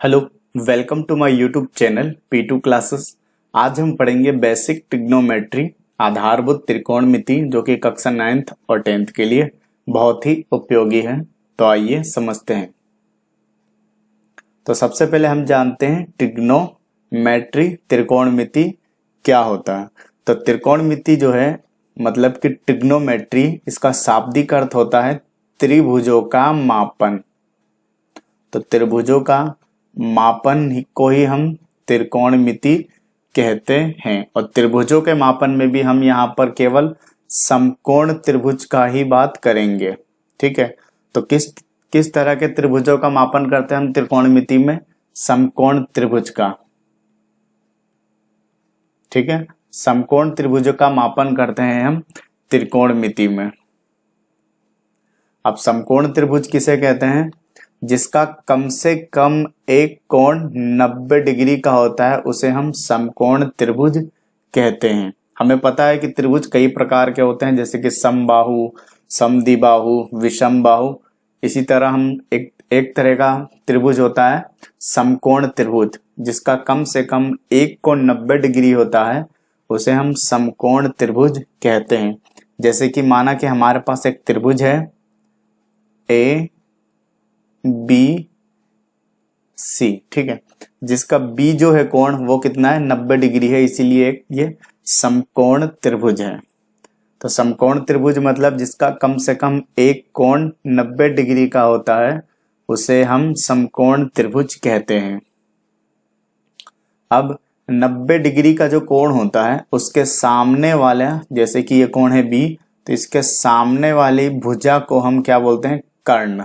Hello, welcome to my YouTube channel P2 classes. आज हम पढ़ेंगे बेसिक ट्रिग्नोमेट्री, आधारभूत त्रिकोणमिति, जो कि कक्षा 9th और 10th के लिए बहुत ही उपयोगी है। तो आइए समझते हैं। तो सबसे पहले हम जानते हैं ट्रिग्नोमेट्री, त्रिकोणमिति क्या होता है। तो त्रिकोणमिति जो है मतलब कि ट्रिग्नोमेट्री, इसका शाब्दिक अर्थ होता है त्रिभुजों का मापन। तो त्रिभुजों का मापन को ही हम त्रिकोणमिति कहते हैं। और त्रिभुजों के मापन में भी हम यहाँ पर केवल समकोण त्रिभुज का ही बात करेंगे। ठीक है, तो किस तरह के त्रिभुजों का मापन करते हैं हम त्रिकोणमिति में? समकोण त्रिभुज का। ठीक है, समकोण त्रिभुजों का मापन करते हैं हम त्रिकोणमिति में। अब समकोण त्रिभुज किसे कहते हैं? जिसका कम से कम एक कोण 90 डिग्री का होता है, उसे हम समकोण त्रिभुज कहते हैं। हमें पता है कि त्रिभुज कई प्रकार के होते हैं, जैसे कि समबाहु, समद्विबाहु, विषमबाहु। इसी तरह हम एक तरह का त्रिभुज होता है समकोण त्रिभुज, जिसका कम से कम एक कोण 90 डिग्री होता है, उसे हम समकोण त्रिभुज कहते हैं। जैसे कि माना कि हमारे पास एक त्रिभुज है ए बी सी। ठीक है, जिसका बी जो है कोण वो कितना है? 90 डिग्री है, इसीलिए ये समकोण त्रिभुज है। तो समकोण त्रिभुज मतलब जिसका कम से कम एक कोण 90 डिग्री का होता है, उसे हम समकोण त्रिभुज कहते हैं। अब 90 डिग्री का जो कोण होता है, उसके सामने वाला, जैसे कि ये कोण है बी, तो इसके सामने वाली भुजा को हम क्या बोलते हैं? कर्ण।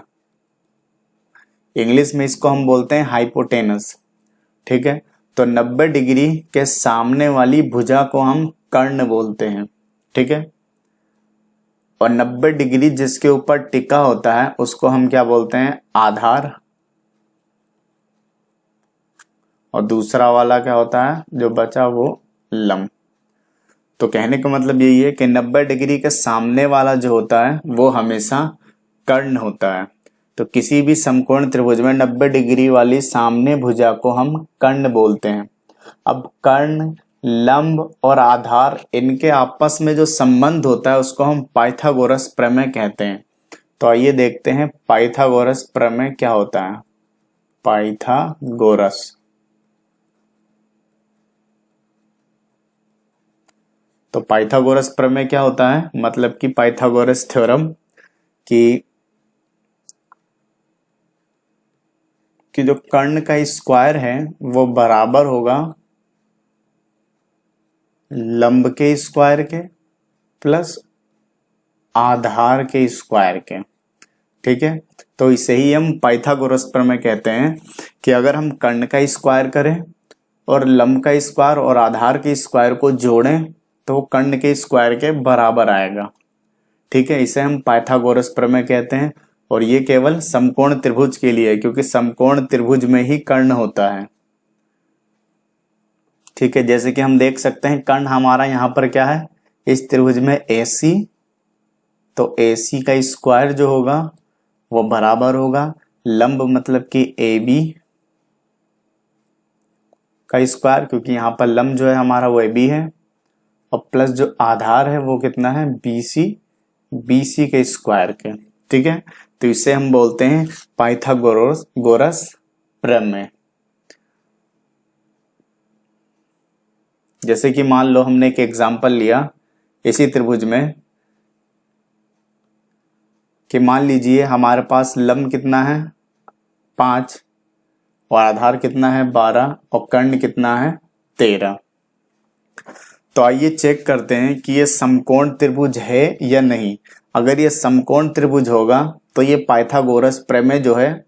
इंग्लिश में इसको हम बोलते हैं हाइपोटेनस। ठीक है, तो 90 डिग्री के सामने वाली भुजा को हम कर्ण बोलते हैं। ठीक है, और 90 डिग्री जिसके ऊपर टिका होता है उसको हम क्या बोलते हैं? आधार। और दूसरा वाला क्या होता है जो बचा? वो लंब। तो कहने का मतलब यही है कि 90 डिग्री के सामने वाला जो होता है वो हमेशा कर्ण होता है। तो किसी भी समकोण त्रिभुज में 90 डिग्री वाली सामने भुजा को हम कर्ण बोलते हैं। अब कर्ण, लंब और आधार, इनके आपस में जो संबंध होता है उसको हम पाइथागोरस प्रमेय कहते हैं। तो आइए देखते हैं पाइथागोरस प्रमेय क्या होता है। पाइथागोरस, तो पाइथागोरस प्रमेय क्या होता है? मतलब कि पाइथागोरस थ्योरम कि जो कर्ण का स्क्वायर है वो बराबर होगा लंब के स्क्वायर के प्लस आधार के स्क्वायर के। ठीक है, तो इसे ही हम पाइथागोरस प्रमेय कहते हैं कि अगर हम कर्ण का स्क्वायर करें और लंब का स्क्वायर और आधार के स्क्वायर को जोड़ें तो वो कर्ण के स्क्वायर के बराबर आएगा। ठीक है, इसे हम पाइथागोरस प्रमेय कहते हैं। और ये केवल समकोण त्रिभुज के लिए है, क्योंकि समकोण त्रिभुज में ही कर्ण होता है। ठीक है, जैसे कि हम देख सकते हैं कर्ण हमारा यहाँ पर क्या है इस त्रिभुज में? AC। तो AC का स्क्वायर जो होगा वो बराबर होगा लंब मतलब कि AB का स्क्वायर, क्योंकि यहाँ पर लंब जो है हमारा वो AB है, और प्लस जो आधार है वो कितना है? BC के स्क्वायर के। ठीक है, तो इसे हम बोलते हैं पाइथागोरस प्रमेय। जैसे कि मान लो हमने एक एग्जांपल लिया इसी त्रिभुज में कि मान लीजिए हमारे पास लंब कितना है? 5 और आधार कितना है? 12 और कर्ण कितना है? 13। तो आइए चेक करते हैं कि ये समकोण त्रिभुज है या नहीं। अगर ये समकोण त्रिभुज होगा तो ये पाइथागोरस प्रमेय जो है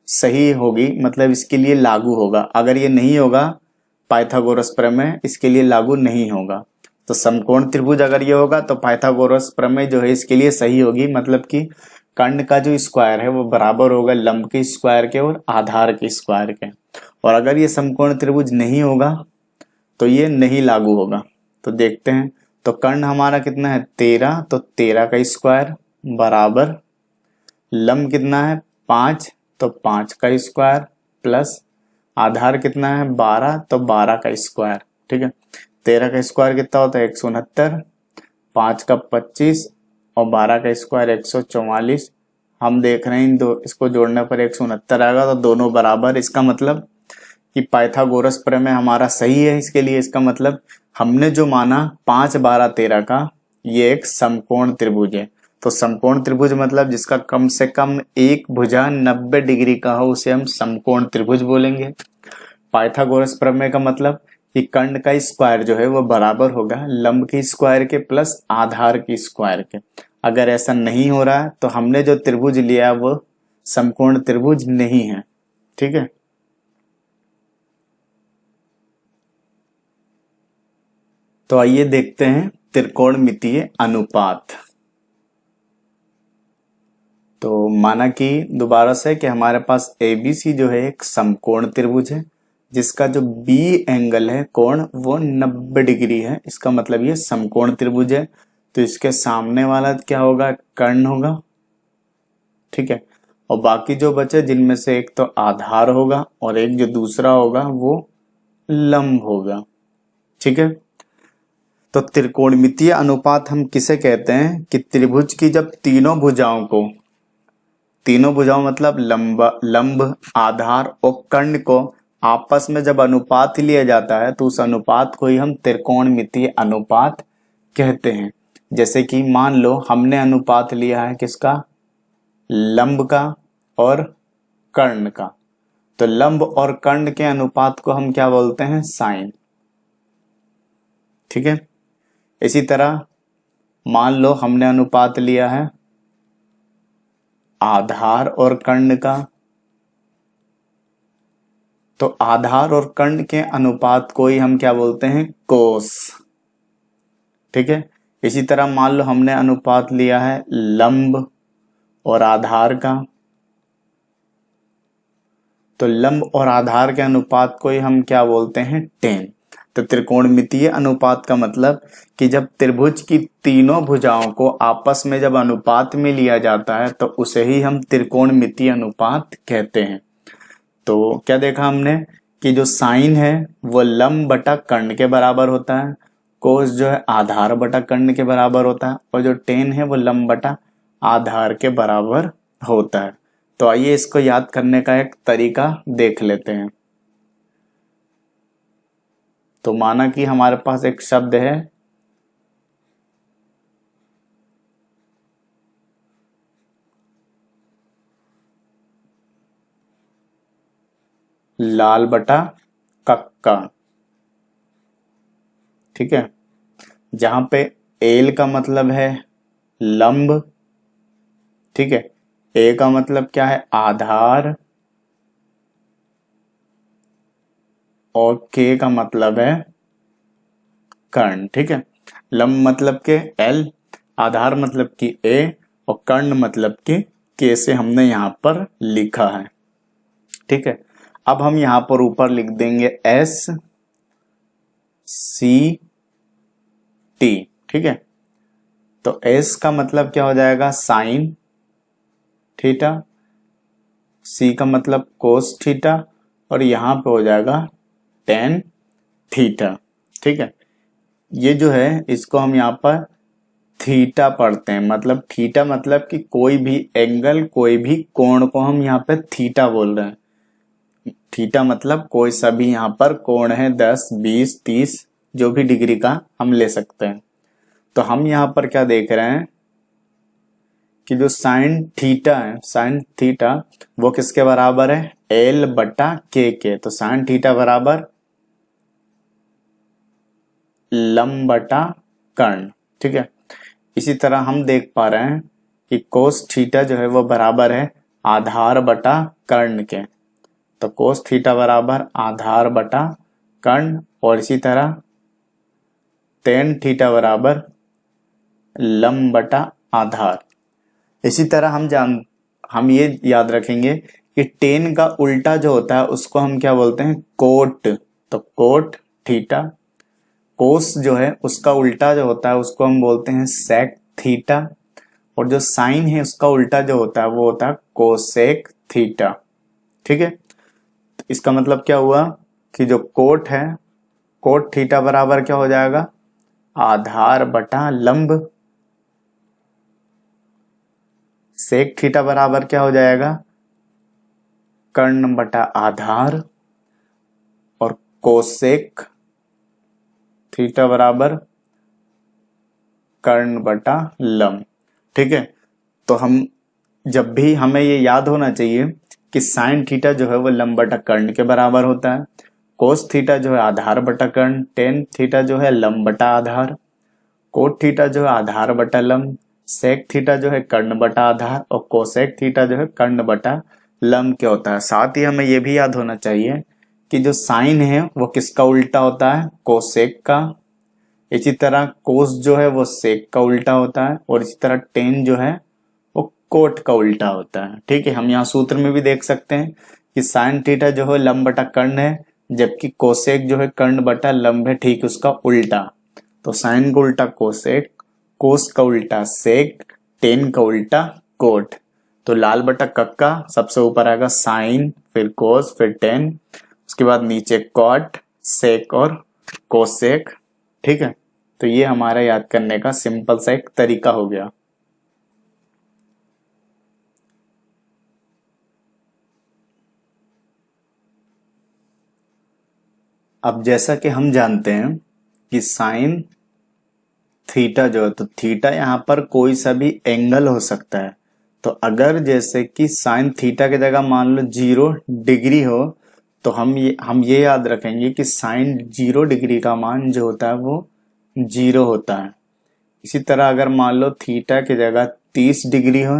सही होगी, मतलब इसके लिए लागू होगा। अगर ये नहीं होगा पाइथागोरस प्रमेय, इसके लिए लागू नहीं होगा। तो समकोण त्रिभुज अगर ये होगा तो पाइथागोरस प्रमेय जो है इसके लिए सही होगी, मतलब कि कर्ण का जो स्क्वायर है वो बराबर होगा लंब के स्क्वायर के और आधार के स्क्वायर के। और अगर ये समकोण त्रिभुज नहीं होगा तो ये नहीं लागू होगा। तो देखते हैं, तो कर्ण हमारा कितना है? 13, तो 13 का स्क्वायर बराबर लंब कितना है? 5, तो 5 का स्क्वायर प्लस आधार कितना है 12, तो 12 का स्क्वायर, ठीक है। 13 का स्क्वायर कितना होता है 169, 5 का 25 और 12 का स्क्वायर 144। हम देख रहे हैं इन दो, इसको जोड़ने पर 169 आएगा, तो दोनों बराबर। इसका मतलब कि पाइथागोरस प्रमेय हमारा सही है। इसके लिए इसका मतलब हमने जो माना 5, 12, 13 का ये एक समकोण त्रिभुज है। तो समकोण त्रिभुज मतलब जिसका कम से कम एक भुजा 90 डिग्री का हो उसे हम समकोण त्रिभुज बोलेंगे। पाइथागोरस प्रमेय का मतलब कि कर्ण का स्क्वायर जो है वो बराबर होगा लंब के स्क्वायर के प्लस आधार की स्क्वायर के। अगर ऐसा नहीं हो रहा है तो हमने जो त्रिभुज लिया है वो समकोण त्रिभुज नहीं है, ठीक है। तो आइए देखते हैं त्रिकोणमितीय अनुपात। तो माना कि दोबारा से कि हमारे पास ABC जो है एक समकोण त्रिभुज है जिसका जो B एंगल है कोण वो 90 डिग्री है। इसका मतलब ये समकोण त्रिभुज है। तो इसके सामने वाला क्या होगा, कर्ण होगा, ठीक है। और बाकी जो बचे जिनमें से एक तो आधार होगा और एक जो दूसरा होगा वो लंब होगा, ठीक है। तो त्रिकोणमितीय अनुपात हम किसे कहते हैं कि त्रिभुज की जब तीनों भुजाओं मतलब लंब, आधार और कर्ण को आपस में जब अनुपात लिया जाता है तो उस अनुपात को ही हम त्रिकोणमितीय अनुपात कहते हैं। जैसे कि मान लो हमने अनुपात लिया है किसका, लंब का और कर्ण का, तो लंब और कर्ण के अनुपात को हम क्या बोलते हैं, साइन, ठीक है। इसी तरह मान लो हमने अनुपात लिया है आधार और कर्ण का, तो आधार और कर्ण के अनुपात को ही हम क्या बोलते हैं, कोस, ठीक है। इसी तरह मान लो हमने अनुपात लिया है लंब और आधार का, तो लंब और आधार के अनुपात को ही हम क्या बोलते हैं, टेन। तो त्रिकोणमितीय अनुपात का मतलब कि जब त्रिभुज की तीनों भुजाओं को आपस में जब अनुपात में लिया जाता है तो उसे ही हम त्रिकोणमितीय अनुपात कहते हैं। तो क्या देखा हमने कि जो साइन है वो लंब बटा कर्ण के बराबर होता है, कोस जो है आधार बटा कर्ण के बराबर होता है और जो टेन है वो लंब बटा आधार के बराबर होता है। तो आइए इसको याद करने का एक तरीका देख लेते हैं। तो माना कि हमारे पास एक शब्द है लाल बटा कक्का, ठीक है, जहां पे एल का मतलब है लंब, ठीक है, ए का मतलब क्या है, आधार, और के का मतलब है कर्ण, ठीक है। लंब मतलब के एल, आधार मतलब कि ए और कर्ण मतलब कि के से हमने यहां पर लिखा है, ठीक है। अब हम यहां पर ऊपर लिख देंगे एस सी टी, ठीक है। तो एस का मतलब क्या हो जाएगा, साइन थीटा, सी का मतलब कोस थीटा और यहां पे हो जाएगा टेन थीटा, ठीक है। ये जो है इसको हम यहाँ पर थीटा पढ़ते हैं, मतलब थीटा मतलब कि कोई भी एंगल, कोई भी कोण को हम यहाँ पे थीटा बोल रहे हैं। थीटा मतलब कोई सभी यहाँ पर कोण है 10, 20, 30 जो भी डिग्री का हम ले सकते हैं। तो हम यहाँ पर क्या देख रहे हैं कि जो साइन थीटा है, साइन थीटा वो किसके बराबर है, एल बटा के। तो साइन थीटा बराबर लंब बटा कर्ण, ठीक है। इसी तरह हम देख पा रहे हैं कि कोस थीटा जो है वो बराबर है आधार बटा कर्ण के। तो कोस थीटा बराबर आधार बटा कर्ण और इसी तरह टेन थीटा बराबर लंब बटा आधार। इसी तरह हम ये याद रखेंगे कि टेन का उल्टा जो होता है उसको हम क्या बोलते हैं, कोट। तो कोट थीटा, कोस जो है उसका उल्टा जो होता है उसको हम बोलते हैं सेक थीटा और जो साइन है उसका उल्टा जो होता है वो होता है कोसेक थीटा, ठीक है। तो इसका मतलब क्या हुआ कि जो कोट है, कोट थीटा बराबर क्या हो जाएगा, आधार बटा लंब। सेक थीटा बराबर क्या हो जाएगा, कर्ण बटा आधार। और कोसेक थीटा बराबर कर्ण बटा लंब। ठीक है, तो हम जब भी हमें ये याद होना चाहिए कि साइन थीटा जो है वो लंब बटा कर्ण के बराबर होता है, कोस थीटा जो है आधार बटा कर्ण, टेन थीटा जो है लंब बटा आधार, कोट थीटा जो है आधार बटा लंब, सेक थीटा जो है कर्ण बटा आधार, और कोसेक थीटा जो है कर्ण बटा लंब क्या होता है। साथ ही हमें यह भी याद होना चाहिए कि जो साइन है वो किसका उल्टा होता है, कोसेक का। इसी तरह कोस जो है वो सेक का उल्टा होता है, और इसी तरह टेन जो है वो कोट का उल्टा होता है। ठीक है, हम यहाँ सूत्र में भी देख सकते हैं कि साइन थीटा जो है लंब बटा कर्ण है, जबकि कोसेक जो है कर्ण बटा लंब है, ठीक उसका उल्टा। तो साइन का उल्टा कोसेक, कोस का उल्टा सेक, टेन का उल्टा कोट। तो लाल बटा कक्का सबसे ऊपर आएगा साइन, फिर कोस, फिर टेन, उसके बाद नीचे कॉट, सेक और कोसेक। ठीक है, तो ये हमारा याद करने का सिंपल सा एक तरीका हो गया। अब जैसा कि हम जानते हैं कि साइन थीटा जो है, तो थीटा यहां पर कोई सा भी एंगल हो सकता है। तो अगर जैसे कि साइन थीटा की जगह मान लो 0 डिग्री हो, तो हम ये याद रखेंगे कि साइन 0 डिग्री का मान जो होता है वो 0 होता है। इसी तरह अगर मान लो थीटा की जगह 30 डिग्री हो,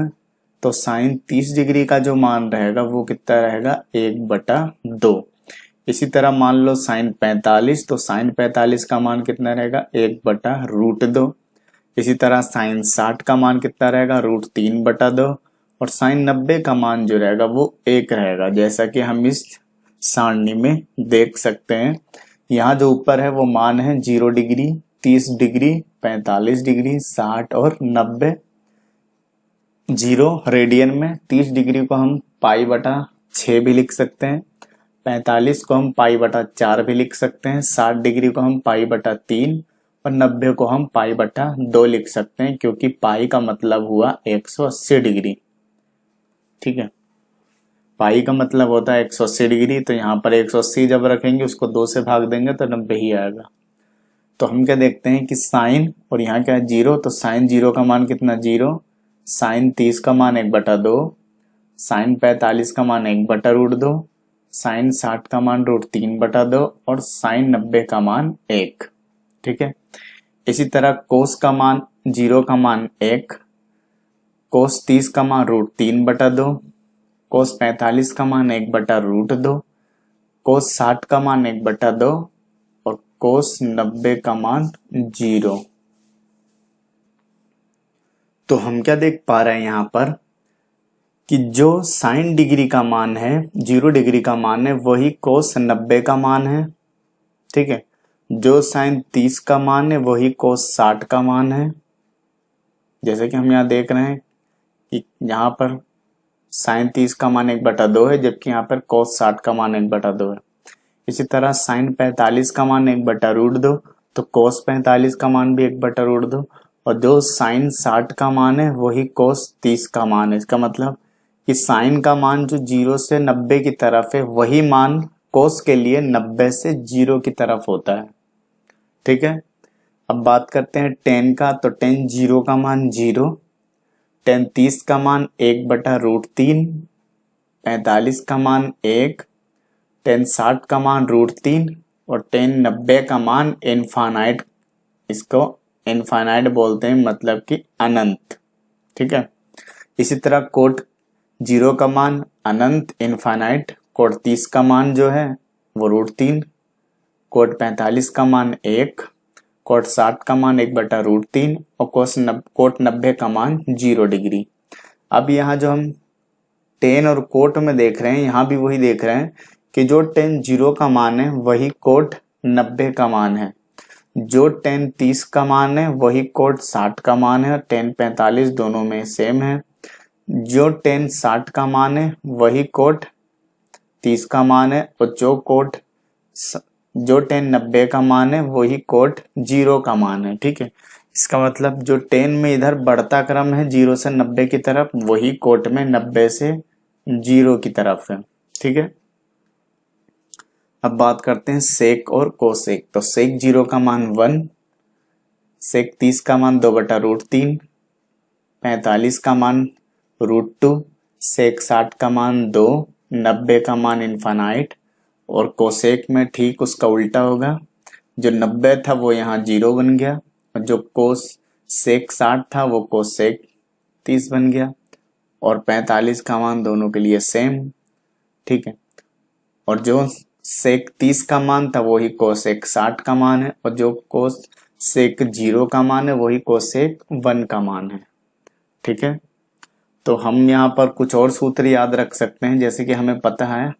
तो साइन 30 डिग्री का जो मान रहेगा वो कितना रहेगा, 1/2। इसी तरह मान लो साइन 45, तो साइन 45 का मान कितना रहेगा, 1/√2। इसी तरह साइन 60 का मान कितना रहेगा, √3/2। और साइन 90 का मान जो रहेगा वो 1 रहेगा, जैसा कि हम इस सारणी में देख सकते हैं। यहाँ जो ऊपर है वो मान है 0 डिग्री, 30 डिग्री, 45 डिग्री, 60 और 90। 0 रेडियन में 30 डिग्री को हम π/6 भी लिख सकते हैं, 45 को हम π/4 भी लिख सकते हैं, 60 डिग्री को हम π/3 और 90 को हम π/2 लिख सकते हैं, क्योंकि पाई का मतलब हुआ 180 डिग्री। ठीक है, पाई का मतलब होता है 180 डिग्री, तो यहाँ पर 180 जब रखेंगे उसको 2 से भाग देंगे तो 90 ही आएगा। तो हम क्या देखते हैं कि साइन, और यहाँ क्या है 0, तो साइन 0 का मान कितना 0, साइन 30 का मान 1/2, साइन 45 का मान 1/√2, साइन 60 का मान √3/2 और साइन 90 का मान 1। ठीक है, इसी तरह कोस का मान 0 का मान 1, कोस 30 का मान √3/2, कोस 45 का मान 1/√2, कोस 60 का मान 1/2 और कोस 90 का मान 0। तो हम क्या देख पा रहे हैं यहाँ पर कि जो साइन डिग्री का मान है, 0 डिग्री का मान है, वही कोस 90 का मान है। ठीक है, जो साइन 30 का मान है वही कोस 60 का मान है। जैसे कि हम यहाँ देख रहे हैं कि यहाँ पर साइन 30 का मान 1/2 है, जबकि यहाँ पर कोस 60 का मान 1/2 है। इसी तरह साइन 45 का मान 1/√2, तो कोस 45 का मान भी 1/√2, और जो साइन 60 का मान है वही कोस 30 का मान है। इसका मतलब कि साइन का मान जो 0 से 90 की तरफ है, वही मान कोस के लिए 90 से 0 की तरफ होता है। ठीक है, अब बात करते हैं टेन का। तो टेन 0 का मान 0, टेन 30 का मान 1/√3, 45 का मान 1, टेन 60 का मान √3 और टेन 90 का मान इनफाइनाइट। इसको इनफाइनाइट बोलते हैं, मतलब कि अनंत। ठीक है, इसी तरह कोट 0 का मान अनंत, इनफाइनाइट। कोट 30 का मान जो है वो √3, कोट 45 का मान 1, कोट 60 का मान 1/√3 और कोट 90 का मान 0 डिग्री। अब यहाँ जो हम टेन और कोट में देख रहे हैं, यहाँ भी वही देख रहे हैं कि जो टेन 0 का मान है वही कोट 90 का मान है, जो टेन 30 का मान है वही कोट 60 का मान है, और टेन 45 दोनों में सेम है। जो टेन 60 का मान है वही कोट 30 का मान है, और जो tan 90 का मान है वही cot 0 का मान है। ठीक है, इसका मतलब जो tan में इधर बढ़ता क्रम है 0 से 90 की तरफ, वही cot में 90 से 0 की तरफ है। ठीक है, अब बात करते हैं sec और cosec। तो sec 0 का मान 1, sec 30 का मान 2/√3, 45 का मान √2, sec 60 का मान 2, 90 का मान इनफाइनाइट, और cosec में ठीक उसका उल्टा होगा। जो 90 था वो यहाँ 0 बन गया, और जो sec 60 था वो cosec 30 बन गया, और 45 का मान दोनों के लिए सेम। ठीक है, और जो sec 30 का मान था वही cosec 60 का मान है, और जो cosec 0 का मान है वही cosec 1 का मान है। ठीक है, तो हम यहाँ पर कुछ और सूत्र याद रख सकते हैं, जैसे कि हमें पता है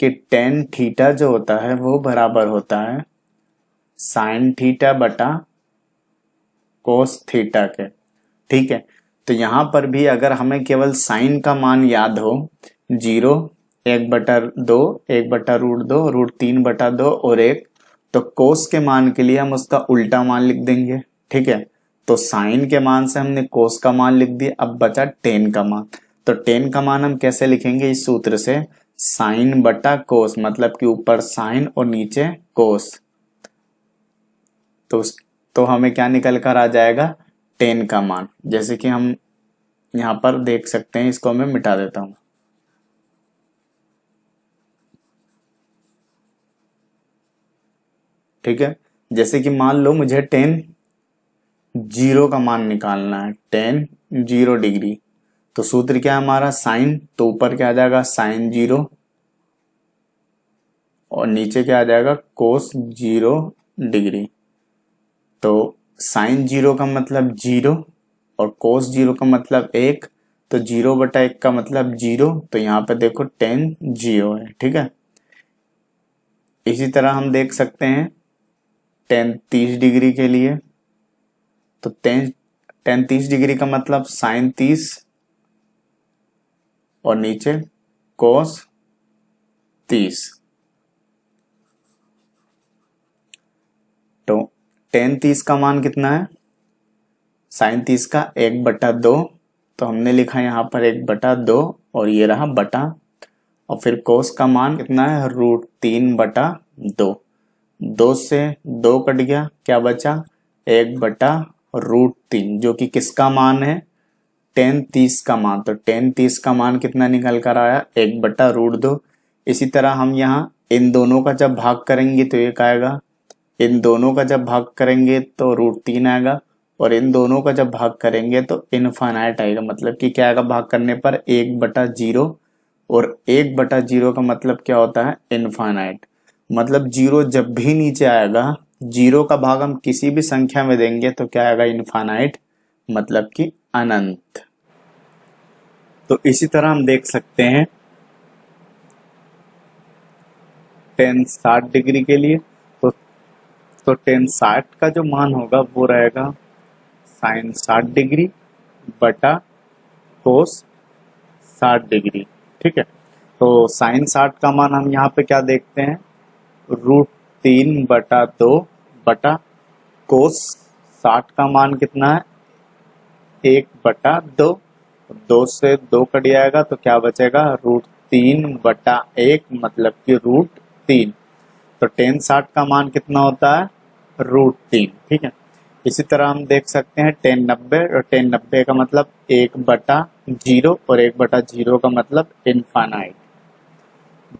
कि tan थीटा जो होता है वो बराबर होता है sin थीटा बटा cos थीटा के। ठीक है, तो यहाँ पर भी अगर हमें केवल साइन का मान याद हो 0, 1/2, 1/√2, √3/2 और 1, तो कोस के मान के लिए हम उसका उल्टा मान लिख देंगे। ठीक है, तो साइन के मान से हमने कोस का मान लिख दिया, अब बचा tan का मान। तो tan का मान हम कैसे लिखेंगे इस सूत्र से, साइन बटा कोस, मतलब कि ऊपर साइन और नीचे कोस। तो हमें क्या निकल कर आ जाएगा, tan का मान। जैसे कि हम यहाँ पर देख सकते हैं, इसको मैं मिटा देता हूं। ठीक है, जैसे कि मान लो मुझे tan 0 का मान निकालना है, tan 0 डिग्री। तो सूत्र क्या है हमारा, साइन, तो ऊपर क्या आ जाएगा sin 0, और नीचे क्या आ जाएगा cos 0 डिग्री। तो sin 0 का मतलब 0 और cos 0 का मतलब 1, तो 0/1 का मतलब 0, तो यहाँ पे देखो tan 0 है। ठीक है, इसी तरह हम देख सकते हैं tan 30 डिग्री के लिए, तो tan 30 डिग्री का मतलब sin 30 और नीचे cos 30। तो tan 30 का मान कितना है, sin 30 का 1/2, तो हमने लिखा यहाँ पर 1/2, और ये रहा बटा, और फिर cos का मान कितना है, √3/2। 2 से 2 कट गया, क्या बचा 1/√3, जो कि किसका मान है, tan 30 का मान। तो tan 30 का मान कितना निकल कर आया, 1/√2। इसी तरह हम यहाँ इन दोनों का जब भाग करेंगे तो एक आएगा, इन दोनों का जब भाग करेंगे तो √3 आएगा, और इन दोनों का जब भाग करेंगे तो इनफाइनाइट आएगा। मतलब कि क्या आएगा भाग करने पर, 1/0, और 1/0 का मतलब क्या होता है, इनफाइनाइट। मतलब 0 जब भी नीचे आएगा, 0 का भाग हम किसी भी संख्या में देंगे तो क्या आएगा, इनफाइनाइट, मतलब कि अनंत। तो इसी तरह हम देख सकते हैं tan 60 डिग्री के लिए, तो tan 60 का जो मान होगा वो रहेगा sin 60 डिग्री बटा cos 60 डिग्री। ठीक है, तो sin 60 का मान हम यहाँ पे क्या देखते हैं, √3/2 बटा cos 60 का मान कितना है, 1/2, 2 से 2 कट जाएगा तो क्या बचेगा, √3/1, मतलब कि √3। तो tan 60 का मान कितना होता है, √3। ठीक है, इसी तरह हम देख सकते हैं tan 90, और tan 90 का मतलब 1/0, और 1/0 का मतलब इनफाइनाइट।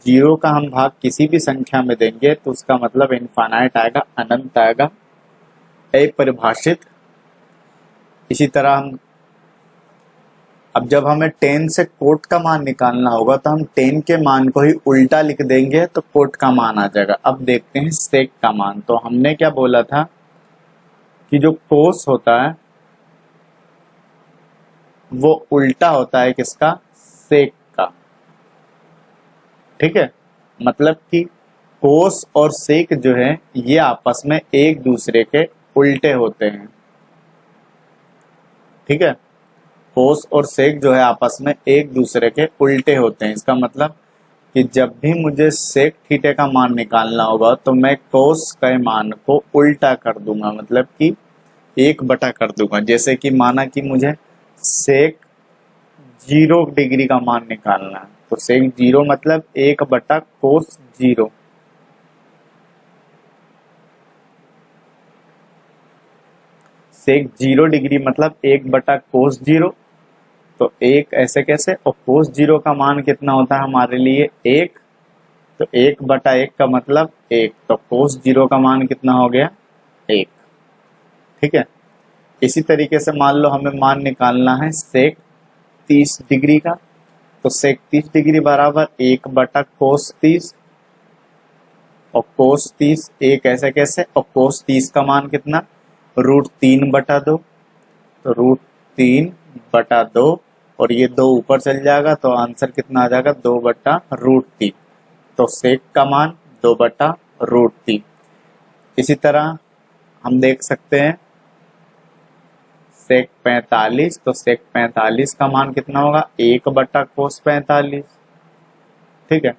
0 का हम भाग किसी भी संख्या में देंगे तो उसका मतलब इनफाइनाइट आएगा, अनंत आएगा, अपरिभाषित। इसी तरह हम अब जब हमें tan से cot का मान निकालना होगा तो हम tan के मान को ही उल्टा लिख देंगे तो cot का मान आ जाएगा। अब देखते हैं sec का मान। तो हमने क्या बोला था कि जो cos होता है वो उल्टा होता है किसका, sec का। ठीक है, मतलब कि cos और sec जो है ये आपस में एक दूसरे के उल्टे होते हैं। ठीक है, कोस और सेक जो है आपस में एक दूसरे के उल्टे होते हैं। इसका मतलब कि जब भी मुझे सेक थीटा का मान निकालना होगा तो मैं कोस के मान को उल्टा कर दूंगा, मतलब कि 1 बटा कर दूंगा। जैसे कि माना कि मुझे सेक 0 डिग्री का मान निकालना है, तो सेक 0 मतलब 1 बटा कोस 0। सेक 0 डिग्री मतलब 1 बटा कोस 0। तो एक ऐसे कैसे, और कोस 0 का मान कितना होता है हमारे लिए 1, तो 1/1 का मतलब 1, तो कोस 0 का मान कितना हो गया 1। ठीक है। इसी तरीके से मान लो हमें मान निकालना है सेक 30 डिग्री का, तो सेक 30 डिग्री बराबर 1/कोस 30, और कोस 30 एक ऐसे कैसे, और कोस 30 का मान कितना √3/2, तो √3/2, और ये 2 ऊपर चल जाएगा तो आंसर कितना आ जाएगा 2/√3। तो सेक का मान 2/√3। इसी तरह हम देख सकते हैं सेक 45, तो सेक 45 का मान कितना होगा 1/कोस 45। ठीक है,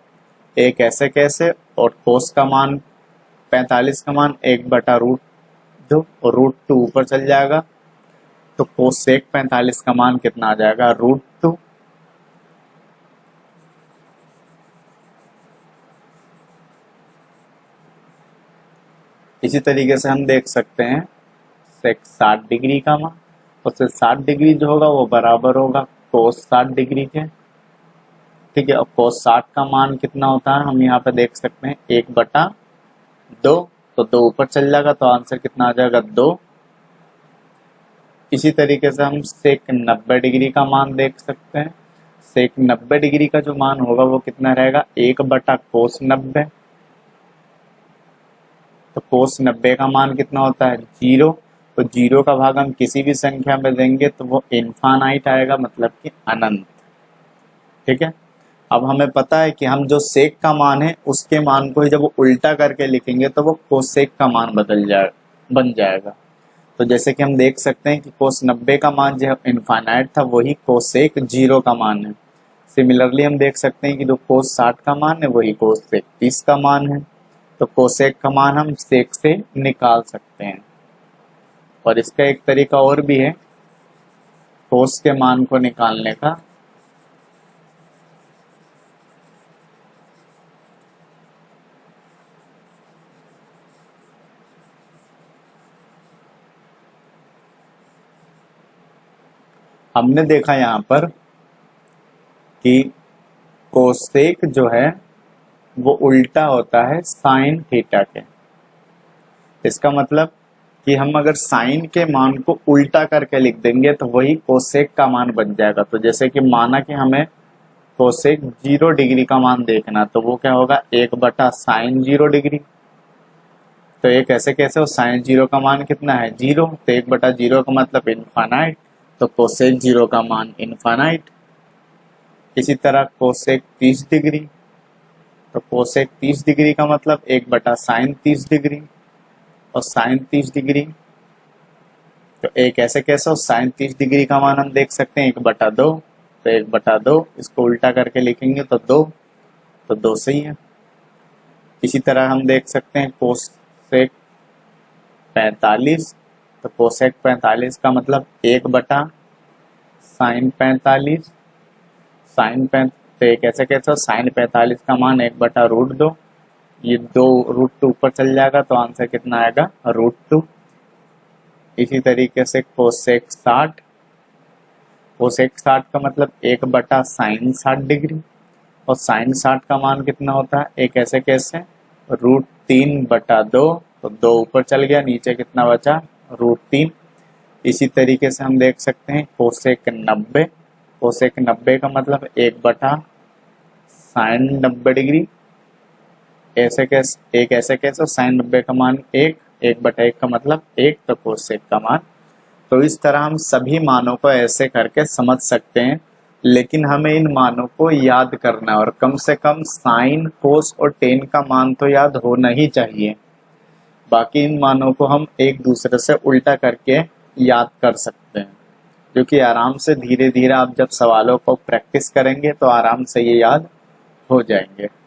एक ऐसे कैसे, और कोस का मान 45 का मान 1/√2, और √2 ऊपर चल जाएगा तो कोस सेक 45 का मान कितना आ जाएगा √2। इसी तरीके से हम देख सकते हैं सेक 60 डिग्री का मान, उससे 60 डिग्री जो होगा वो बराबर होगा कोस 60 डिग्री के। ठीक है, और कोस 60 का मान कितना होता है हम यहाँ पे देख सकते हैं 1/2, तो 2 ऊपर चल जाएगा तो आंसर कितना आ जाएगा 2। इसी तरीके से हम सेक 90 डिग्री का मान देख सकते हैं। सेक 90 डिग्री का जो मान होगा वो कितना रहेगा 1/कोस 90, तो कोस 90 का मान कितना होता है 0, तो 0 का भाग हम किसी भी संख्या में देंगे तो वो इनफाइनाइट आएगा, मतलब कि अनंत। ठीक है, अब हमें पता है कि हम जो सेक का मान है उसके मान को ही जब वो उल्टा करके लिखेंगे तो वो कोसेक का मान बन जाएगा। तो जैसे कि हम देख सकते हैं कि कोस 90 का मान जो इनफाइनाइट था वही कोसेक 0 का मान है। सिमिलरली हम देख सकते हैं कि जो कोस 60 का मान है वही कोसेक 30 का मान है, तो कोसेक का मान हम सेक से निकाल सकते हैं। और इसका एक तरीका और भी है कोस के मान को निकालने का। हमने देखा यहाँ पर कि कोसेक जो है वो उल्टा होता है साइन थीटा के। इसका मतलब कि हम अगर साइन के मान को उल्टा करके लिख देंगे तो वही कोसेक का मान बन जाएगा। तो जैसे कि माना कि हमें कोसेक 0 डिग्री का मान देखना, तो वो क्या होगा 1/साइन 0 डिग्री। तो एक ऐसे कैसे हो, साइन 0 का मान कितना है 0, तो 1/0 का मतलब इनफाइनाइट, तो कोसेक 0 का मान इनफाइनाइट। इसी तरह कोसेक 30 डिग्री, तो कोसेक 30 डिग्री का मतलब 1/साइन 30 डिग्री, और साइन 30 डिग्री तो एक ऐसे कैसे हो, साइन 30 डिग्री का मान हम देख सकते हैं 1/2, तो 1/2 इसको उल्टा करके लिखेंगे तो 2, तो 2 सही है। इसी तरह हम देख सकते हैं कोसेक 45, तो कोसेक 45 का मतलब 1/साइन 45, तो एक ऐसे कैसे हो, साइन 45 का मान 1/√2, ये 2√2 ऊपर चल जाएगा तो आंसर कितना आएगा √2। इसी तरीके से कोसेक 60, का मतलब 1/साइन 60 डिग्री, और साइन 60 का मान कितना होता है एक ऐसे कैसे √3/2, तो 2 ऊपर चल गया, नीचे कितना बचा √3। इसी तरीके से हम देख सकते हैं कोसेक 90, का मतलब 1/साइन 90 डिग्री, ऐसे कैसे एक ऐसे कैसे साइन 90 का मान 1/1 का मतलब 1, तो कोसेक का मान। तो इस तरह हम सभी मानों को ऐसे करके समझ सकते हैं, लेकिन हमें इन मानों को याद करना है, और कम से कम साइन कोस और टेन का मान तो याद होना ही चाहिए। बाकी इन मानों को हम एक दूसरे से उल्टा करके याद कर सकते हैं। जो कि आराम से धीरे धीरे आप जब सवालों को प्रैक्टिस करेंगे तो आराम से ये याद हो जाएंगे।